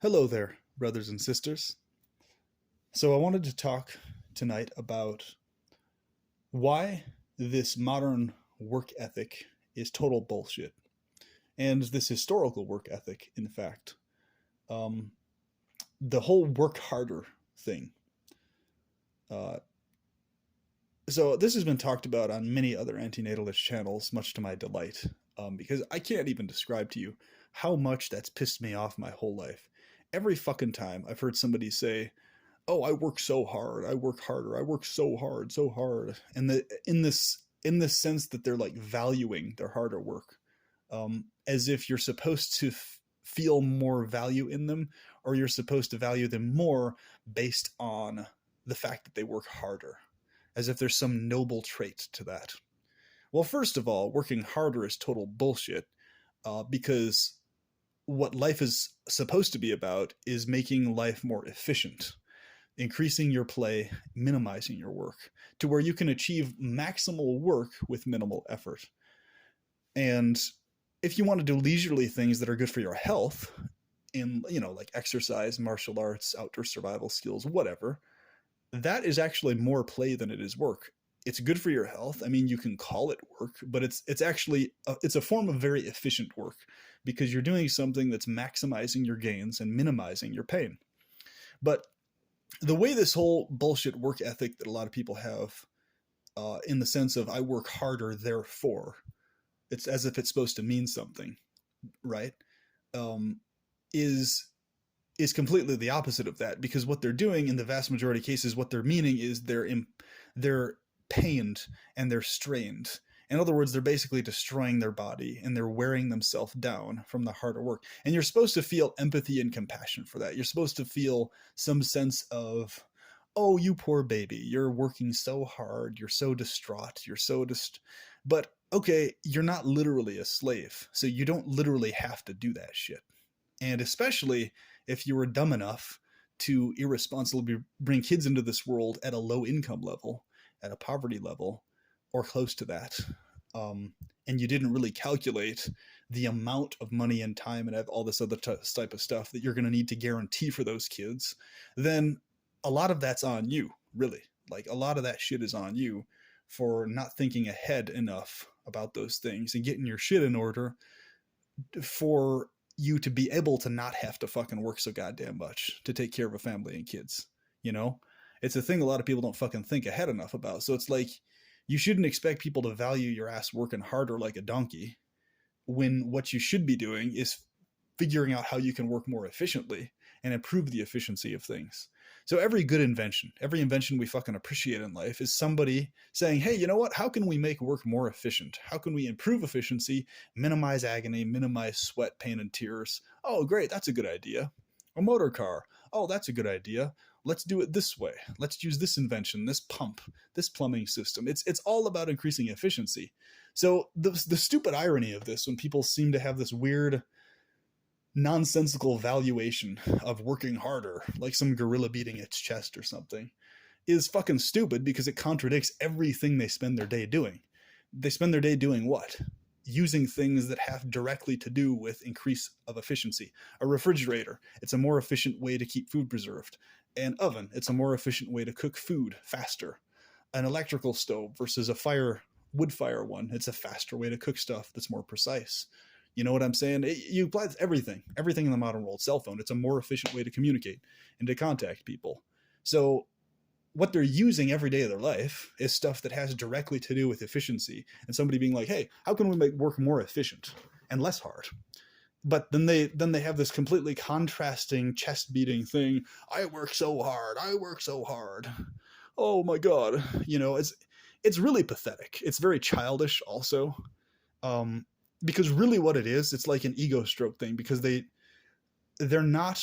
Hello there, brothers and sisters. So, I wanted to talk tonight about why this modern work ethic is total bullshit, and this historical work ethic, in fact. Um, the whole work harder thing. Uh, so, this has been talked about on many other antinatalist channels, much to my delight, because I can't even describe to you how much that's pissed me off my whole life. Every fucking time I've heard somebody say, oh, I work so hard, I work harder, I work so hard, so hard, and in this sense that they're like valuing their harder work, as if you're supposed to feel more value in them, or you're supposed to value them more based on the fact that they work harder, as if there's some noble trait to that. Well, first of all, working harder is total bullshit, because what life is supposed to be about is making life more efficient, increasing your play, minimizing your work to where you can achieve maximal work with minimal effort. And if you want to do leisurely things that are good for your health, in like exercise, martial arts, outdoor survival skills, whatever, that is actually more play than it is work. It's good for your health. I mean, you can call it work, but it's actually it's a form of very efficient work, because you're doing something that's maximizing your gains and minimizing your pain. But the way this whole bullshit work ethic that a lot of people have, in the sense of I work harder, therefore, it's as if it's supposed to mean something, right? Um, is is completely the opposite of that, because what they're doing in the vast majority of cases, what they're meaning is they're pained and they're strained. In other words, they're basically destroying their body and they're wearing themselves down from the harder work. And you're supposed to feel empathy and compassion for that. You're supposed to feel some sense of, oh, you poor baby, you're working so hard, you're so distraught, but okay, you're not literally a slave, so you don't literally have to do that shit. And especially if you were dumb enough to irresponsibly bring kids into this world at a low income level, at a poverty level, or close to that, and you didn't really calculate the amount of money and time and all this other type of stuff that you're going to need to guarantee for those kids, then a lot of that's on you, really. Like, a lot of that shit is on you for not thinking ahead enough about those things and getting your shit in order for you to be able to not have to fucking work so goddamn much to take care of a family and kids. You know, it's a thing a lot of people don't fucking think ahead enough about. So it's like, you shouldn't expect people to value your ass working harder like a donkey, when what you should be doing is figuring out how you can work more efficiently and improve the efficiency of things. So every invention we fucking appreciate in life is somebody saying, hey, you know what? How can we make work more efficient? How can we improve efficiency, minimize agony, minimize sweat, pain, and tears? Oh, great. That's a good idea. A motor car. Oh, that's a good idea. Let's do it this way. Let's use this invention, this pump, this plumbing system. It's all about increasing efficiency. So the stupid irony of this, when people seem to have this weird nonsensical valuation of working harder, like some gorilla beating its chest or something, is fucking stupid, because it contradicts everything they spend their day doing. They spend their day doing what? Using things that have directly to do with increase of efficiency. A refrigerator, it's a more efficient way to keep food preserved. An oven, it's a more efficient way to cook food faster. An electrical stove versus a wood fire one, it's a faster way to cook stuff that's more precise. You know what I'm saying? You apply everything in the modern world. Cell phone, it's a more efficient way to communicate and to contact people. So what they're using every day of their life is stuff that has directly to do with efficiency, and somebody being like, hey, how can we make work more efficient and less hard? But then they have this completely contrasting, chest beating thing. I work so hard. I work so hard. Oh my God. It's really pathetic. It's very childish also. Um, because really what it is, it's like an ego stroke thing, because they're not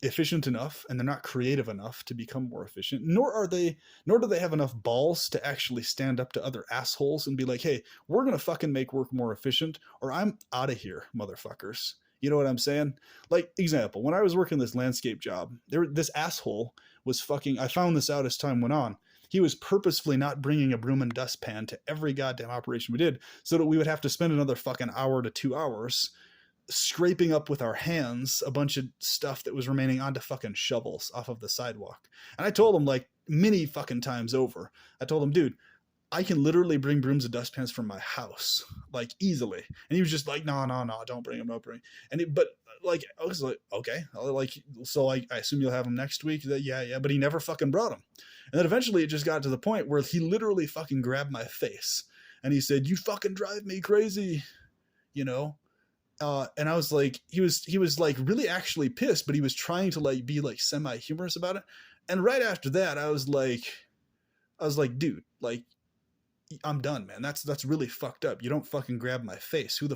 efficient enough and they're not creative enough to become more efficient, nor do they have enough balls to actually stand up to other assholes and be like, hey, we're gonna fucking make work more efficient, or I'm out of here, motherfuckers. You know what I'm saying? Like, example, when I was working this landscape job, this asshole was fucking, I found this out as time went on, he was purposefully not bringing a broom and dustpan to every goddamn operation we did, so that we would have to spend another fucking hour to 2 hours scraping up with our hands a bunch of stuff that was remaining onto fucking shovels off of the sidewalk. And I told him like many fucking times over, I told him, dude, I can literally bring brooms and dustpans from my house, like easily. And he was just like, no, don't bring them, don't bring. But like, I was like, okay, like, so I assume you'll have them next week. Yeah. But he never fucking brought them. And then eventually it just got to the point where he literally fucking grabbed my face and he said, you fucking drive me crazy, you know? And I was like, he was like really actually pissed, but he was trying to like be like semi-humorous about it. And right after that, I was like, dude, like, I'm done, man. That's really fucked up. You don't fucking grab my face. Who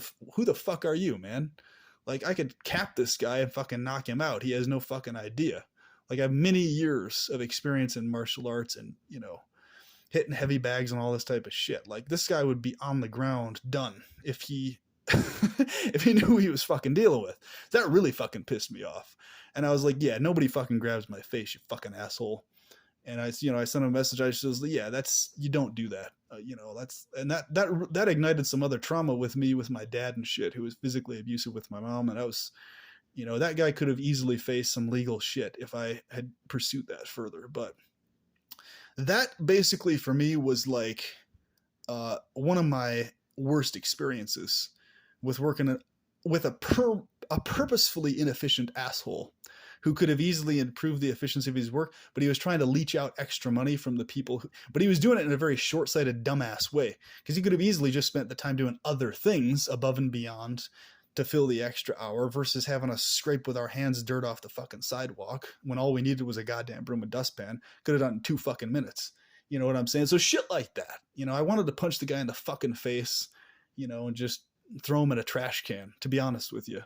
the fuck are you, man? Like, I could cap this guy and fucking knock him out. He has no fucking idea. Like, I have many years of experience in martial arts and, you know, hitting heavy bags and all this type of shit. Like, this guy would be on the ground done if he if he knew who he was fucking dealing with. That really fucking pissed me off. And I was like, yeah, nobody fucking grabs my face, you fucking asshole. And I sent him a message. I just was like, yeah, you don't do that. That ignited some other trauma with me, with my dad and shit, who was physically abusive with my mom. And I was, that guy could have easily faced some legal shit if I had pursued that further. But that basically for me was like one of my worst experiences with working with a purposefully inefficient asshole who could have easily improved the efficiency of his work, but he was trying to leech out extra money from the people. But he was doing it in a very short-sighted, dumbass way, because he could have easily just spent the time doing other things above and beyond to fill the extra hour versus having us scrape with our hands dirt off the fucking sidewalk when all we needed was a goddamn broom and dustpan. Could have done in 2 fucking minutes. You know what I'm saying? So shit like that. I wanted to punch the guy in the fucking face, and just throw him in a trash can, to be honest with you.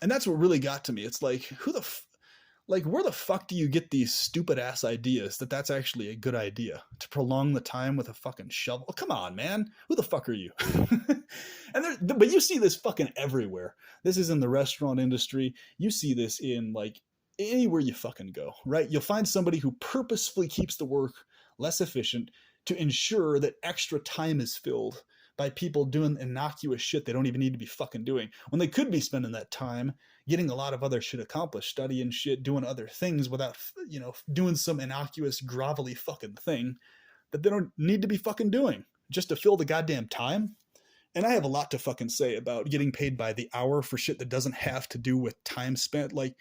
And that's what really got to me. It's like, where the fuck do you get these stupid ass ideas that that's actually a good idea to prolong the time with a fucking shovel? Oh, come on, man. Who the fuck are you? But you see this fucking everywhere. This is in the restaurant industry. You see this in like anywhere you fucking go, right? You'll find somebody who purposefully keeps the work less efficient to ensure that extra time is filled by people doing innocuous shit they don't even need to be fucking doing, when they could be spending that time getting a lot of other shit accomplished, studying shit, doing other things without, doing some innocuous, grovelly fucking thing that they don't need to be fucking doing just to fill the goddamn time. And I have a lot to fucking say about getting paid by the hour for shit that doesn't have to do with time spent. Like,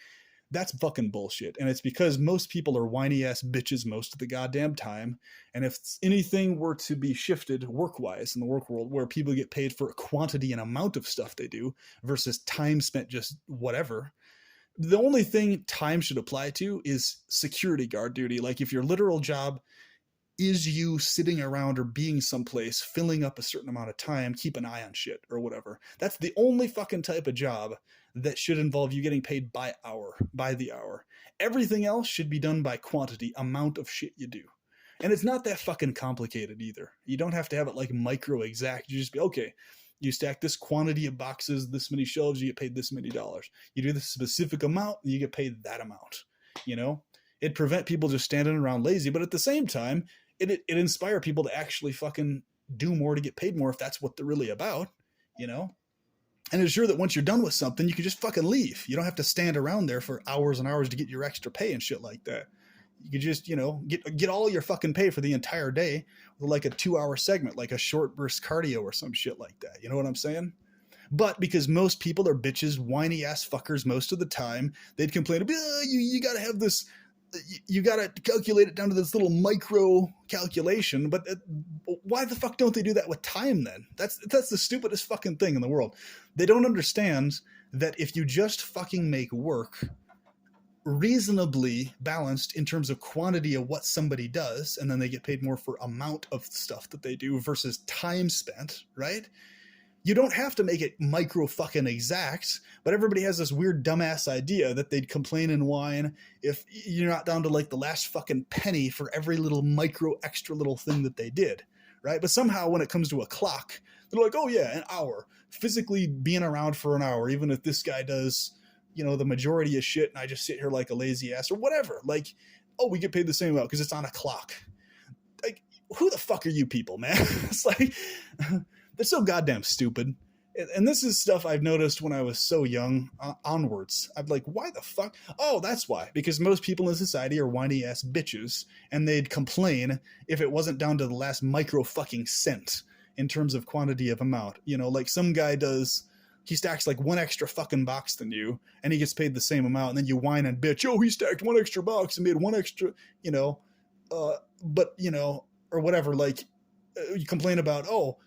that's fucking bullshit. And it's because most people are whiny ass bitches most of the goddamn time. And if anything were to be shifted work-wise in the work world, where people get paid for a quantity and amount of stuff they do versus time spent just whatever, the only thing time should apply to is security guard duty. Like, if your literal job is you sitting around or being someplace, filling up a certain amount of time, keep an eye on shit or whatever. That's the only fucking type of job that should involve you getting paid by the hour. Everything else should be done by quantity, amount of shit you do. And it's not that fucking complicated either. You don't have to have it like micro exact. You just be, okay, you stack this quantity of boxes, this many shelves, you get paid this many dollars. You do this specific amount, and you get paid that amount. It'd prevent people just standing around lazy, but at the same time, it inspire people to actually fucking do more to get paid more if that's what they're really about, And ensure that once you're done with something, you can just fucking leave. You don't have to stand around there for hours and hours to get your extra pay and shit like that. You could just, get all your fucking pay for the entire day with like a 2-hour segment, like a short burst cardio or some shit like that. You know what I'm saying? But because most people are bitches, whiny ass fuckers most of the time, they'd complain, you gotta have this, you gotta calculate it down to this little micro calculation. But why the fuck don't they do that with time then? That's the stupidest fucking thing in the world. They don't understand that if you just fucking make work reasonably balanced in terms of quantity of what somebody does, and then they get paid more for amount of stuff that they do versus time spent, right? You don't have to make it micro fucking exact, but everybody has this weird dumbass idea that they'd complain and whine if you're not down to like the last fucking penny for every little micro extra little thing that they did, right? But somehow when it comes to a clock, they're like, oh yeah, an hour. Physically being around for an hour, even if this guy does, the majority of shit and I just sit here like a lazy ass or whatever. Like, oh, we get paid the same amount because it's on a clock. Like, who the fuck are you people, man? It's like... They're so goddamn stupid. And this is stuff I've noticed when I was so young onwards. I'm like, why the fuck? Oh, that's why. Because most people in society are whiny ass bitches, and they'd complain if it wasn't down to the last micro fucking cent in terms of quantity of amount. You know, like some guy does, he stacks like one extra fucking box than you, and he gets paid the same amount, and then you whine and bitch, oh, he stacked one extra box and made one extra, you know, but, you know, or whatever, like, you complain about, oh,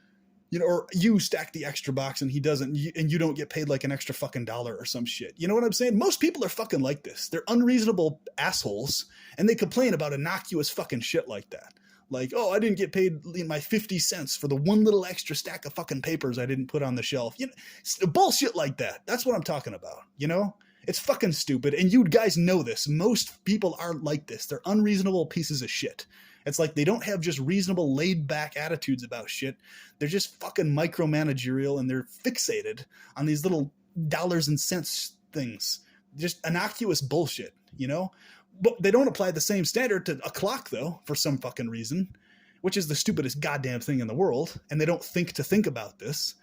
you know, or you stack the extra box and he doesn't, and you don't get paid like an extra fucking dollar or some shit. You know what I'm saying? Most people are fucking like this. They're unreasonable assholes, and they complain about innocuous fucking shit like that. Like, oh, I didn't get paid my 50 cents for the one little extra stack of fucking papers I didn't put on the shelf. You know, bullshit like that. That's what I'm talking about, you know? It's fucking stupid, and you guys know this. Most people aren't like this. They're unreasonable pieces of shit. It's like they don't have just reasonable, laid-back attitudes about shit. They're just fucking micromanagerial, and they're fixated on these little dollars and cents things. Just innocuous bullshit, you know? But they don't apply the same standard to a clock, though, for some fucking reason, which is the stupidest goddamn thing in the world, and they don't think to think about this.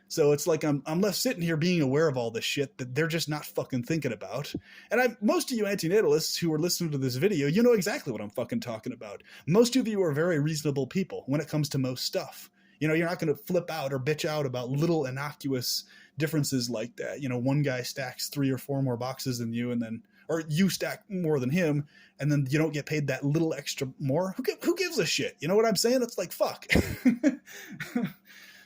So it's like I'm left sitting here being aware of all this shit that they're just not fucking thinking about. And most of you antinatalists who are listening to this video, you know exactly what I'm fucking talking about. Most of you are very reasonable people when it comes to most stuff. You know, you're not going to flip out or bitch out about little innocuous differences like that. You know, one guy stacks 3 or 4 more boxes than you, and then, or you stack more than him, and then you don't get paid that little extra more. Who gives a shit? You know what I'm saying? It's like, fuck.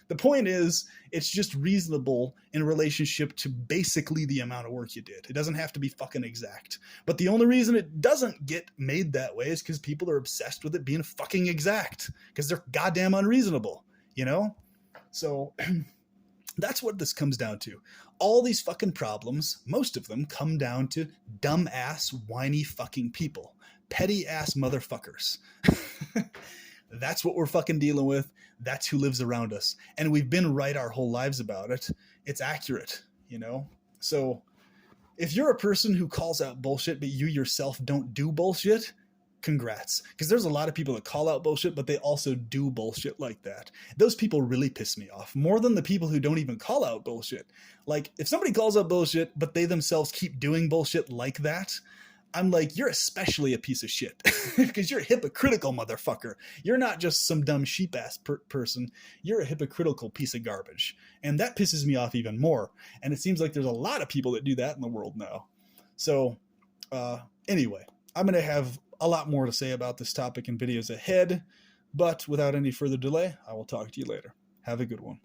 The point is, it's just reasonable in relationship to basically the amount of work you did. It doesn't have to be fucking exact. But the only reason it doesn't get made that way is because people are obsessed with it being fucking exact. Because they're goddamn unreasonable, you know? So that's what this comes down to. All these fucking problems, most of them come down to dumb-ass, whiny fucking people. Petty-ass motherfuckers. That's what we're fucking dealing with. That's who lives around us. And we've been right our whole lives about it. It's accurate, you know? So if you're a person who calls out bullshit, but you yourself don't do bullshit, congrats. Because there's a lot of people that call out bullshit, but they also do bullshit like that. Those people really piss me off more than the people who don't even call out bullshit. Like, if somebody calls out bullshit, but they themselves keep doing bullshit like that, I'm like, you're especially a piece of shit because you're a hypocritical motherfucker. You're not just some dumb sheep ass person. You're a hypocritical piece of garbage. And that pisses me off even more. And it seems like there's a lot of people that do that in the world now. So anyway, I'm going to have a lot more to say about this topic in videos ahead, but without any further delay, I will talk to you later. Have a good one.